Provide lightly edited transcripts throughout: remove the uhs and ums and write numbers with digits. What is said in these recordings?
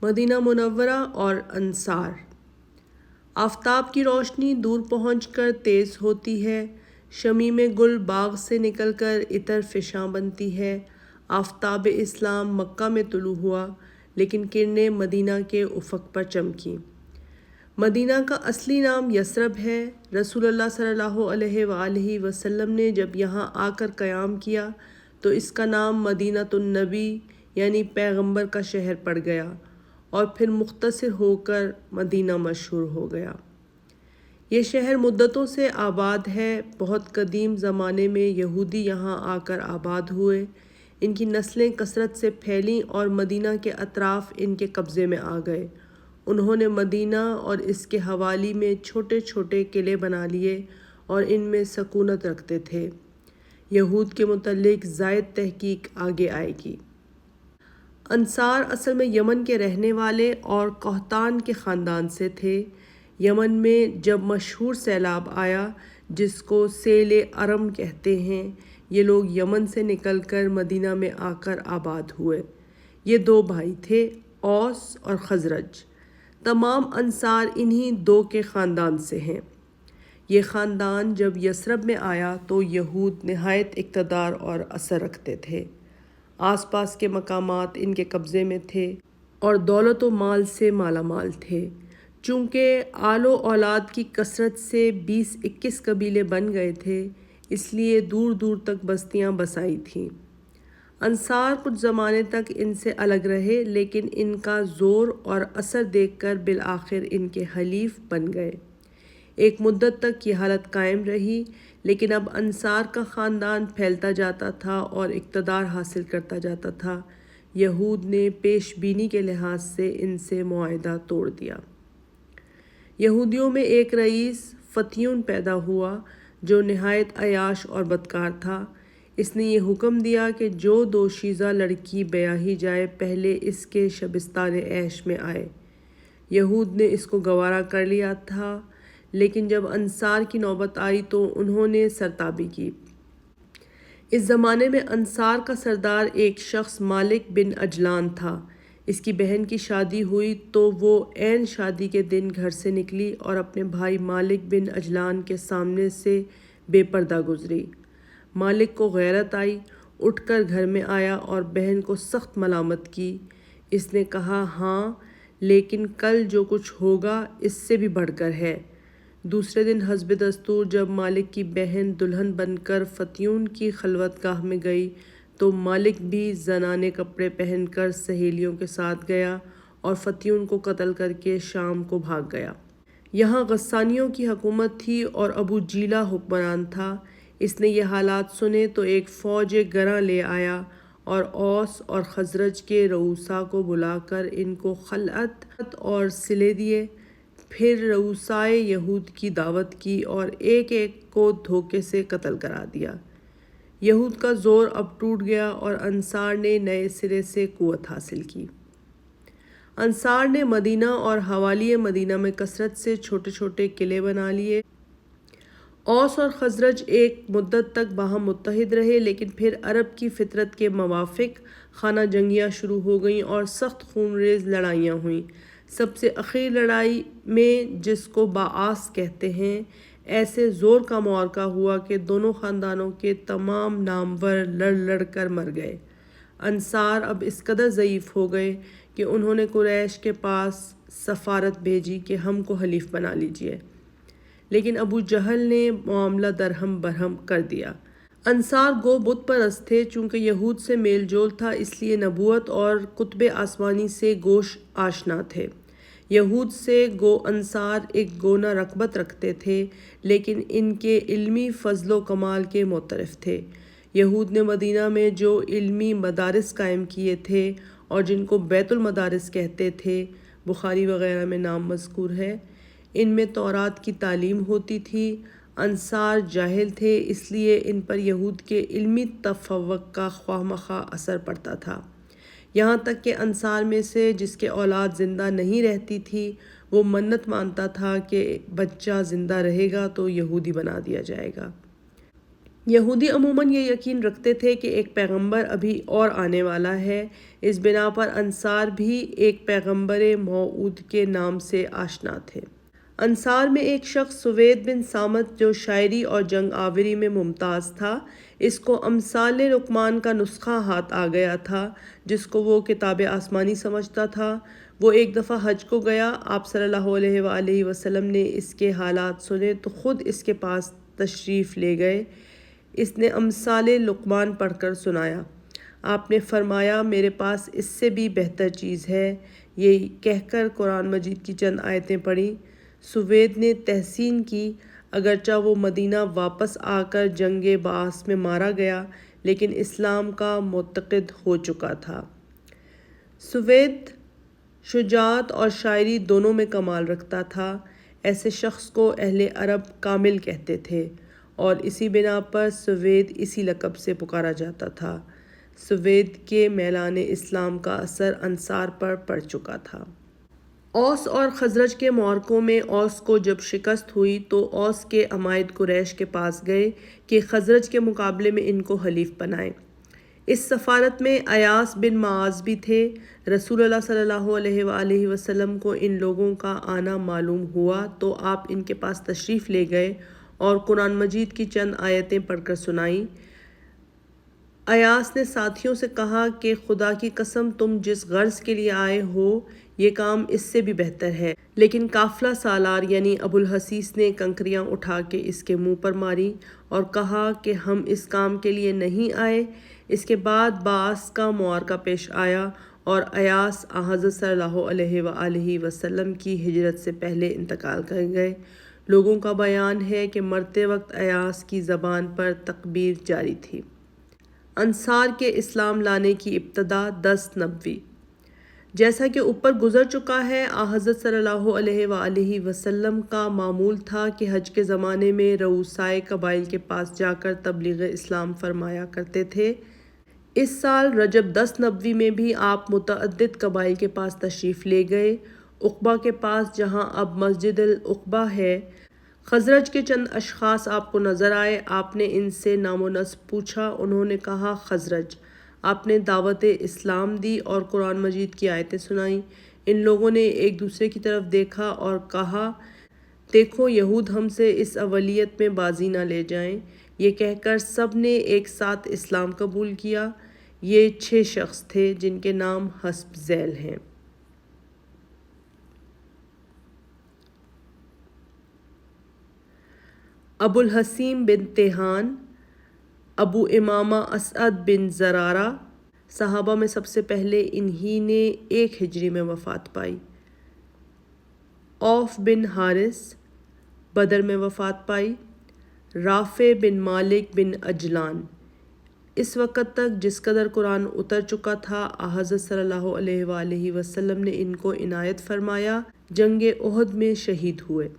مدینہ منورہ اور انصار۔ آفتاب کی روشنی دور پہنچ کر تیز ہوتی ہے، شمیم گل باغ سے نکل کر عطر فشاں بنتی ہے۔ آفتاب اسلام مکہ میں طلوع ہوا، لیکن کرنیں مدینہ کے افق پر چمکیں۔ مدینہ کا اصلی نام یثرب ہے۔ رسول اللہ صلی اللہ علیہ وآلہ وسلم نے جب یہاں آ کر قیام کیا تو اس کا نام مدینۃ النبی یعنی پیغمبر کا شہر پڑ گیا، اور پھر مختصر ہو کر مدینہ مشہور ہو گیا۔ یہ شہر مدتوں سے آباد ہے۔ بہت قدیم زمانے میں یہودی یہاں آ کر آباد ہوئے، ان کی نسلیں کثرت سے پھیلیں اور مدینہ کے اطراف ان کے قبضے میں آ گئے۔ انہوں نے مدینہ اور اس کے حوالی میں چھوٹے چھوٹے قلعے بنا لیے اور ان میں سکونت رکھتے تھے۔ یہود کے متعلق زائد تحقیق آگے آئے گی۔ انصار اصل میں یمن کے رہنے والے اور قحطان کے خاندان سے تھے۔ یمن میں جب مشہور سیلاب آیا جس کو سیل ارم کہتے ہیں، یہ لوگ یمن سے نکل کر مدینہ میں آ کر آباد ہوئے۔ یہ دو بھائی تھے، اوس اور خزرج۔ تمام انصار انہی دو کے خاندان سے ہیں۔ یہ خاندان جب یثرب میں آیا تو یہود نہایت اقتدار اور اثر رکھتے تھے۔ آس پاس کے مقامات ان کے قبضے میں تھے اور دولت و مال سے مالا مال تھے۔ چونکہ آل و اولاد کی کثرت سے 20-21 قبیلے بن گئے تھے، اس لیے دور دور تک بستیاں بسائی تھیں۔ انصار کچھ زمانے تک ان سے الگ رہے، لیکن ان کا زور اور اثر دیکھ کر بالآخر ان کے حلیف بن گئے۔ ایک مدت تک یہ حالت قائم رہی، لیکن اب انصار کا خاندان پھیلتا جاتا تھا اور اقتدار حاصل کرتا جاتا تھا۔ یہود نے پیش بینی کے لحاظ سے ان سے معاہدہ توڑ دیا۔ یہودیوں میں ایک رئیس فتیون پیدا ہوا جو نہایت عیاش اور بدکار تھا۔ اس نے یہ حکم دیا کہ جو دوشیزہ لڑکی بیاہی جائے پہلے اس کے شبستان عیش میں آئے۔ یہود نے اس کو گوارا کر لیا تھا، لیکن جب انصار کی نوبت آئی تو انہوں نے سرتابی کی۔ اس زمانے میں انصار کا سردار ایک شخص مالک بن عجلان تھا۔ اس کی بہن کی شادی ہوئی تو وہ عین شادی کے دن گھر سے نکلی اور اپنے بھائی مالک بن عجلان کے سامنے سے بے پردہ گزری۔ مالک کو غیرت آئی، اٹھ کر گھر میں آیا اور بہن کو سخت ملامت کی۔ اس نے کہا، ہاں، لیکن کل جو کچھ ہوگا اس سے بھی بڑھ کر ہے۔ دوسرے دن حسب دستور جب مالک کی بہن دلہن بن کر فتیون کی خلوت گاہ میں گئی تو مالک بھی زنانے کپڑے پہن کر سہیلیوں کے ساتھ گیا اور فتیون کو قتل کر کے شام کو بھاگ گیا۔ یہاں غسانیوں کی حکومت تھی اور ابو جیلہ حکمران تھا۔ اس نے یہ حالات سنے تو ایک فوج گراں لے آیا اور اوس اور خزرج کے رؤساء کو بلا کر ان کو خلعت اور صلے دیے۔ پھر رؤسائے یہود کی دعوت کی اور ایک ایک کو دھوکے سے قتل کرا دیا۔ یہود کا زور اب ٹوٹ گیا اور انصار نے نئے سرے سے قوت حاصل کی۔ انصار نے مدینہ اور حوالی مدینہ میں کثرت سے چھوٹے چھوٹے قلعے بنا لیے۔ اوس اور خزرج ایک مدت تک باہم متحد رہے، لیکن پھر عرب کی فطرت کے موافق خانہ جنگیاں شروع ہو گئیں اور سخت خونریز لڑائیاں ہوئیں۔ سب سے اخیر لڑائی میں، جس کو باعث کہتے ہیں، ایسے زور کا معرکہ ہوا کہ دونوں خاندانوں کے تمام نامور لڑ لڑ کر مر گئے۔ انصار اب اس قدر ضعیف ہو گئے کہ انہوں نے قریش کے پاس سفارت بھیجی کہ ہم کو حلیف بنا لیجیے، لیکن ابو جہل نے معاملہ درہم برہم کر دیا۔ انصار گو بت پرست تھے۔ چونکہ یہود سے میل جول تھا، اس لیے نبوت اور کتب آسمانی سے گوش آشنا تھے۔ یہود سے گو انصار ایک گونا رغبت رکھتے تھے، لیکن ان کے علمی فضل و کمال کے معترف تھے۔ یہود نے مدینہ میں جو علمی مدارس قائم کیے تھے اور جن کو بیت المدارس کہتے تھے، بخاری وغیرہ میں نام مذکور ہے، ان میں تورات کی تعلیم ہوتی تھی۔ انصار جاہل تھے، اس لیے ان پر یہود کے علمی تفوق کا خواہ مخواہ اثر پڑتا تھا۔ یہاں تک کہ انصار میں سے جس کے اولاد زندہ نہیں رہتی تھی وہ منت مانتا تھا کہ بچہ زندہ رہے گا تو یہودی بنا دیا جائے گا۔ یہودی عموماً یہ یقین رکھتے تھے کہ ایک پیغمبر ابھی اور آنے والا ہے، اس بنا پر انصار بھی ایک پیغمبر موعود کے نام سے آشنا تھے۔ انصار میں ایک شخص سوید بن سامت جو شاعری اور جنگ آوری میں ممتاز تھا، اس کو امثال لقمان کا نسخہ ہاتھ آ گیا تھا جس کو وہ کتاب آسمانی سمجھتا تھا۔ وہ ایک دفعہ حج کو گیا، آپ صلی اللہ علیہ وآلہ وسلم نے اس کے حالات سنے تو خود اس کے پاس تشریف لے گئے۔ اس نے امثال لقمان پڑھ کر سنایا۔ آپ نے فرمایا میرے پاس اس سے بھی بہتر چیز ہے، یہ کہہ کر قرآن مجید کی چند آیتیں پڑھیں۔ سوید نے تحسین کی، اگرچہ وہ مدینہ واپس آ کر جنگ بعث میں مارا گیا لیکن اسلام کا معتقد ہو چکا تھا۔ سوید شجاعت اور شاعری دونوں میں کمال رکھتا تھا، ایسے شخص کو اہل عرب کامل کہتے تھے اور اسی بنا پر سوید اسی لقب سے پکارا جاتا تھا۔ سوید کے میلان اسلام کا اثر انصار پر پڑ چکا تھا۔ اوس اور خزرج کے معرکوں میں اوس کو جب شکست ہوئی تو اوس کے عمائد قریش کے پاس گئے کہ خزرج کے مقابلے میں ان کو حلیف بنائیں۔ اس سفارت میں ایاس بن معاذ بھی تھے۔ رسول اللہ صلی اللہ علیہ وآلہ وسلم کو ان لوگوں کا آنا معلوم ہوا تو آپ ان کے پاس تشریف لے گئے اور قرآن مجید کی چند آیتیں پڑھ کر سنائیں۔ ایاس نے ساتھیوں سے کہا کہ خدا کی قسم تم جس غرض کے لیے آئے ہو یہ کام اس سے بھی بہتر ہے، لیکن قافلہ سالار یعنی ابو الحسیس نے کنکریاں اٹھا کے اس کے منہ پر ماری اور کہا کہ ہم اس کام کے لیے نہیں آئے۔ اس کے بعد بعث کا معرکہ پیش آیا اور ایاس حضرت صلی اللہ علیہ وآلہ وسلم کی ہجرت سے پہلے انتقال کر گئے۔ لوگوں کا بیان ہے کہ مرتے وقت ایاس کی زبان پر تکبیر جاری تھی۔ انصار کے اسلام لانے کی ابتدا 10 نبوی۔ جیسا کہ اوپر گزر چکا ہے، حضرت صلی اللہ علیہ وآلہ وسلم کا معمول تھا کہ حج کے زمانے میں رؤسائے قبائل کے پاس جا کر تبلیغ اسلام فرمایا کرتے تھے۔ اس سال رجب 10 نبوی میں بھی آپ متعدد قبائل کے پاس تشریف لے گئے۔ عقبہ کے پاس جہاں اب مسجد العقبہ ہے، خزرج کے چند اشخاص آپ کو نظر آئے۔ آپ نے ان سے نام و نسب پوچھا، انہوں نے کہا خزرج۔ آپ نے دعوت اسلام دی اور قرآن مجید کی آیتیں سنائیں۔ ان لوگوں نے ایک دوسرے کی طرف دیکھا اور کہا دیکھو یہود ہم سے اس اولیت میں بازی نہ لے جائیں۔ یہ کہہ کر سب نے ایک ساتھ اسلام قبول کیا۔ یہ 6 شخص تھے جن کے نام حسب ذیل ہیں۔ ابو الحسیم بن تیہان، ابو امامہ اسعد بن زرارہ۔ صحابہ میں سب سے پہلے انہی نے 1 ہجری میں وفات پائی۔ اوف بن حارث بدر میں وفات پائی۔ رافع بن مالک بن عجلان۔ اس وقت تک جس قدر قرآن اتر چکا تھا حضرت صلی اللہ علیہ وآلہ وسلم نے ان کو عنایت فرمایا، جنگ احد میں شہید ہوئے۔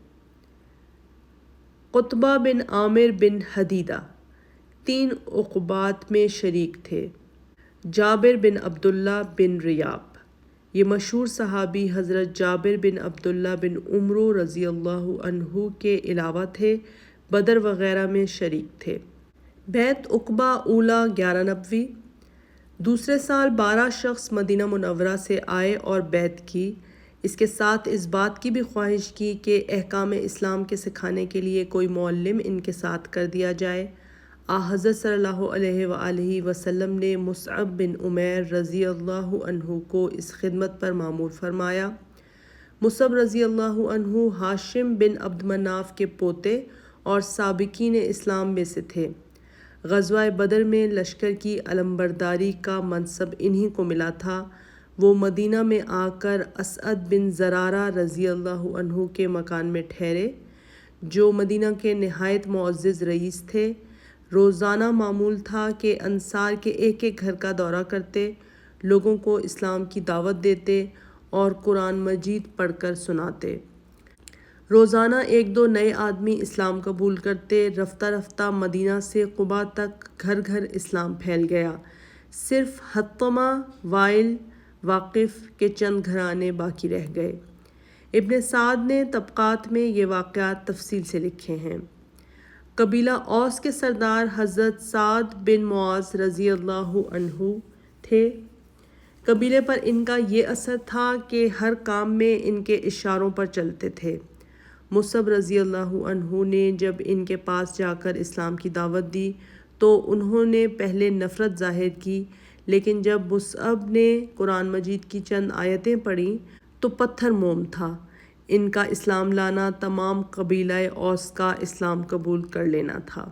قطبہ بن عامر بن حدیدہ 3 عقوبات میں شریک تھے۔ جابر بن عبداللہ بن ریاب، یہ مشہور صحابی حضرت جابر بن عبداللہ بن عمرو رضی اللہ عنہ کے علاوہ تھے، بدر وغیرہ میں شریک تھے۔ بیعت عقبہ اولیٰ 11 نبوی۔ دوسرے سال 12 شخص مدینہ منورہ سے آئے اور بیعت کی، اس کے ساتھ اس بات کی بھی خواہش کی کہ احکام اسلام کے سکھانے کے لیے کوئی معلم ان کے ساتھ کر دیا جائے۔ حضرت صلی اللہ علیہ وآلہ وسلم نے مصعب بن عمیر رضی اللہ عنہ کو اس خدمت پر مامور فرمایا۔ مصعب رضی اللہ عنہ ہاشم بن عبد مناف کے پوتے اور سابقین اسلام میں سے تھے۔ غزوہ بدر میں لشکر کی علمبرداری کا منصب انہی کو ملا تھا۔ وہ مدینہ میں آ کر اسعد بن زرارہ رضی اللہ عنہ کے مکان میں ٹھہرے، جو مدینہ کے نہایت معزز رئیس تھے۔ روزانہ معمول تھا کہ انصار کے ایک ایک گھر کا دورہ کرتے، لوگوں کو اسلام کی دعوت دیتے اور قرآن مجید پڑھ کر سناتے۔ روزانہ 1-2 نئے آدمی اسلام قبول کرتے۔ رفتہ رفتہ مدینہ سے قباء تک گھر گھر اسلام پھیل گیا۔ صرف حطمہ، وائل، واقف کے چند گھرانے باقی رہ گئے۔ ابن سعد نے طبقات میں یہ واقعات تفصیل سے لکھے ہیں۔ قبیلہ اوس کے سردار حضرت سعد بن معاذ رضی اللہ عنہ تھے۔ قبیلے پر ان کا یہ اثر تھا کہ ہر کام میں ان کے اشاروں پر چلتے تھے۔ مصعب رضی اللہ عنہ نے جب ان کے پاس جا کر اسلام کی دعوت دی تو انہوں نے پہلے نفرت ظاہر کی، لیکن جب مصعب نے قرآن مجید کی چند آیتیں پڑھیں تو پتھر موم تھا۔ ان کا اسلام لانا تمام قبیلہ اوس کا اسلام قبول کر لینا تھا۔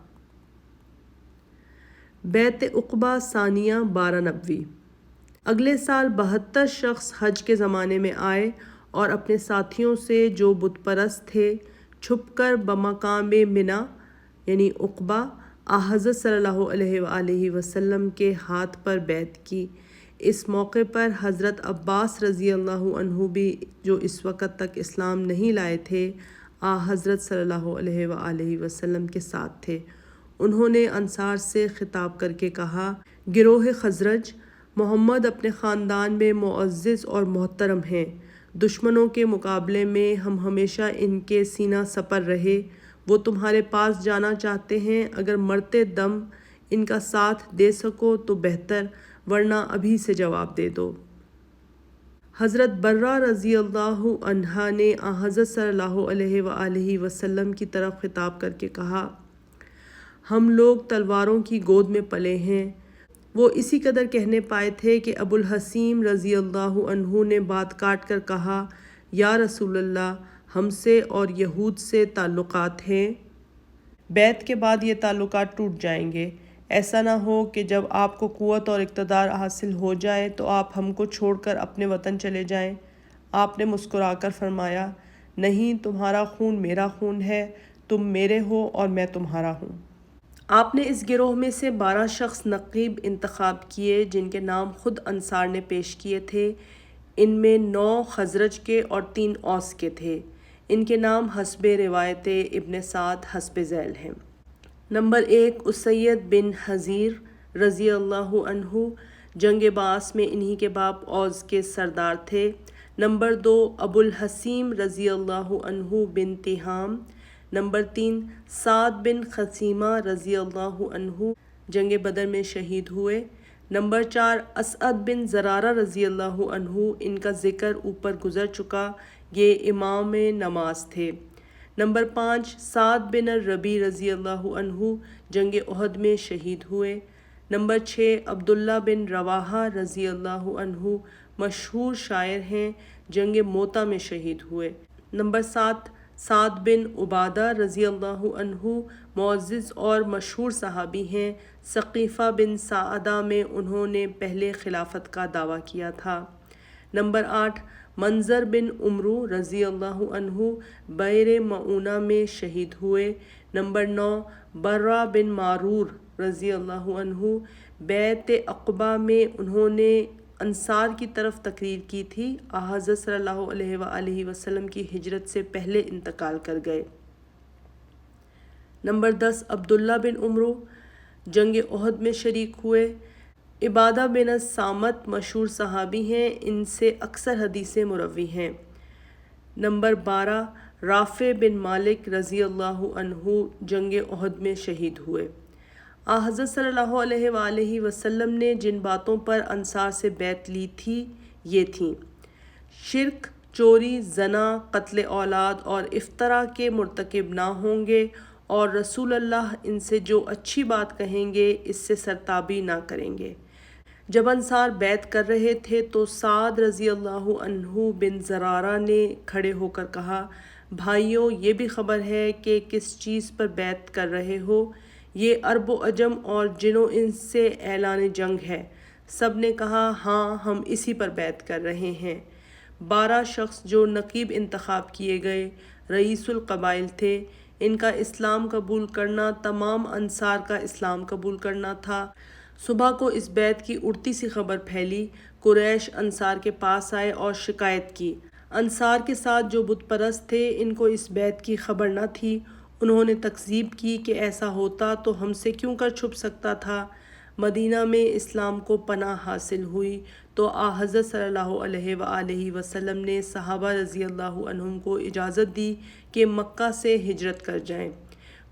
بیعت عقبہ ثانیہ 1290۔ اگلے سال 72 شخص حج کے زمانے میں آئے اور اپنے ساتھیوں سے جو بت پرست تھے چھپ کر بمقام منی یعنی عقبہ حضرت صلی اللہ علیہ وآلہ وسلم کے ہاتھ پر بیعت کی۔ اس موقع پر حضرت عباس رضی اللہ عنہ بھی جو اس وقت تک اسلام نہیں لائے تھے حضرت صلی اللہ علیہ وآلہ وسلم کے ساتھ تھے۔ انہوں نے انصار سے خطاب کر کے کہا، گروہ خزرج، محمد اپنے خاندان میں معزز اور محترم ہیں۔ دشمنوں کے مقابلے میں ہم ہمیشہ ان کے سینہ سپر رہے۔ وہ تمہارے پاس جانا چاہتے ہیں، اگر مرتے دم ان کا ساتھ دے سکو تو بہتر، ورنہ ابھی سے جواب دے دو۔ حضرت برہ رضی اللہ عنہا نے حضرت صلی اللہ علیہ وآلہ وسلم کی طرف خطاب کر کے کہا، ہم لوگ تلواروں کی گود میں پلے ہیں۔ وہ اسی قدر کہنے پائے تھے کہ ابو الحسیم رضی اللہ عنہ نے بات کاٹ کر کہا، یا رسول اللہ، ہم سے اور یہود سے تعلقات ہیں، بیعت کے بعد یہ تعلقات ٹوٹ جائیں گے۔ ایسا نہ ہو کہ جب آپ کو قوت اور اقتدار حاصل ہو جائے تو آپ ہم کو چھوڑ کر اپنے وطن چلے جائیں۔ آپ نے مسکرا کر فرمایا، نہیں، تمہارا خون میرا خون ہے، تم میرے ہو اور میں تمہارا ہوں۔ آپ نے اس گروہ میں سے 12 شخص نقیب انتخاب کیے جن کے نام خود انصار نے پیش کیے تھے۔ ان میں 9 خزرج کے اور 3 اوس کے تھے۔ ان کے نام حسب روایت ابن سعد حسب ذیل ہیں۔ نمبر 1 اسید بن حضیر رضی اللہ عنہ، جنگ بعث میں انہی کے باپ اوس کے سردار تھے۔ نمبر 2 ابو الحسیم رضی اللہ عنہ بن تیہام۔ نمبر 3 سعد بن خثیمہ رضی اللہ عنہ، جنگ بدر میں شہید ہوئے۔ نمبر 4 اسعد بن زرارہ رضی اللہ عنہ، ان کا ذکر اوپر گزر چکا، یہ امام نماز تھے۔ نمبر 5 سعد بن الربیع رضی اللہ عنہ، جنگ احد میں شہید ہوئے۔ نمبر 6 عبداللہ بن رواحہ رضی اللہ عنہ، مشہور شاعر ہیں، جنگ موتا میں شہید ہوئے۔ نمبر 7 سعد بن عبادہ رضی اللہ عنہ، معزز اور مشہور صحابی ہیں، ثقیفہ بن ساعدہ میں انہوں نے پہلے خلافت کا دعویٰ کیا تھا۔ نمبر 8 منظر بن عمرو رضی اللہ عنہ، بئر معونہ میں شہید ہوئے۔ نمبر 9 برہ بن معرور رضی اللہ عنہ، بیعت عقبہ میں انہوں نے انصار کی طرف تقریر کی تھی، حضرت صلی اللہ علیہ وآلہ وسلم کی ہجرت سے پہلے انتقال کر گئے۔ نمبر 10 عبداللہ بن عمرو، جنگ احد میں شریک ہوئے۔ عبادہ بن الصامت مشہور صحابی ہیں، ان سے اکثر حدیثیں مروی ہیں۔ نمبر 12 رافع بن مالک رضی اللہ عنہ، جنگ احد میں شہید ہوئے۔ حضرت صلی اللہ علیہ وآلہ وسلم نے جن باتوں پر انصار سے بیعت لی تھی یہ تھیں: شرک، چوری، زنا، قتل اولاد اور افطرا کے مرتکب نہ ہوں گے، اور رسول اللہ ان سے جو اچھی بات کہیں گے اس سے سرتابی نہ کریں گے۔ جب انصار بیعت کر رہے تھے تو سعد رضی اللہ عنہ بن زرارہ نے کھڑے ہو کر کہا، بھائیو، یہ بھی خبر ہے کہ کس چیز پر بیعت کر رہے ہو؟ یہ عرب و عجم اور جن و انس سے اعلان جنگ ہے۔ سب نے کہا، ہاں، ہم اسی پر بیعت کر رہے ہیں۔ 12 شخص جو نقیب انتخاب کیے گئے رئیس القبائل تھے۔ ان کا اسلام قبول کرنا تمام انصار کا اسلام قبول کرنا تھا۔ صبح کو اس بیعت کی اڑتی سی خبر پھیلی۔ قریش انصار کے پاس آئے اور شکایت کی۔ انصار کے ساتھ جو بت پرست تھے ان کو اس بیعت کی خبر نہ تھی۔ انہوں نے تکذیب کی کہ ایسا ہوتا تو ہم سے کیوں کر چھپ سکتا تھا۔ مدینہ میں اسلام کو پناہ حاصل ہوئی تو حضرت صلی اللہ علیہ وآلہ وسلم نے صحابہ رضی اللہ عنہم کو اجازت دی کہ مکہ سے ہجرت کر جائیں۔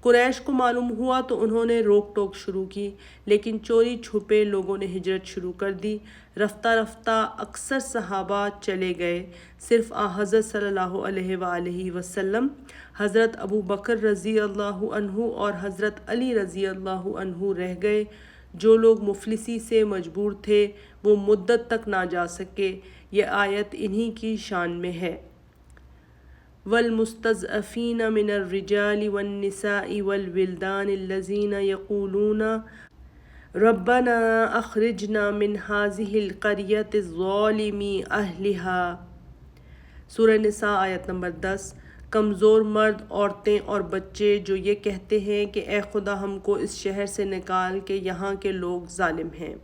قریش کو معلوم ہوا تو انہوں نے روک ٹوک شروع کی، لیکن چوری چھپے لوگوں نے ہجرت شروع کر دی۔ رفتہ رفتہ اکثر صحابہ چلے گئے، صرف حضرت صلی اللہ علیہ وآلہ وسلم، حضرت ابو بکر رضی اللہ عنہ اور حضرت علی رضی اللہ عنہ رہ گئے۔ جو لوگ مفلسی سے مجبور تھے وہ مدت تک نہ جا سکے۔ یہ آیت انہی کی شان میں ہے۔ وَالْمُسْتَضْعَفِينَ مِنَ الرِّجَالِ وَالنِّسَاءِ وَالْوِلْدَانِ الَّذِينَ يَقُولُونَ رَبَّنَا أَخْرِجْنَا مِنْ هَٰذِهِ الْقَرْيَةِ الظَّالِمِ أَهْلِهَا۔ سورہ نساء آیت نمبر 10۔ کمزور مرد، عورتیں اور بچے جو یہ کہتے ہیں کہ اے خدا ہم کو اس شہر سے نکال کہ یہاں کے لوگ ظالم ہیں۔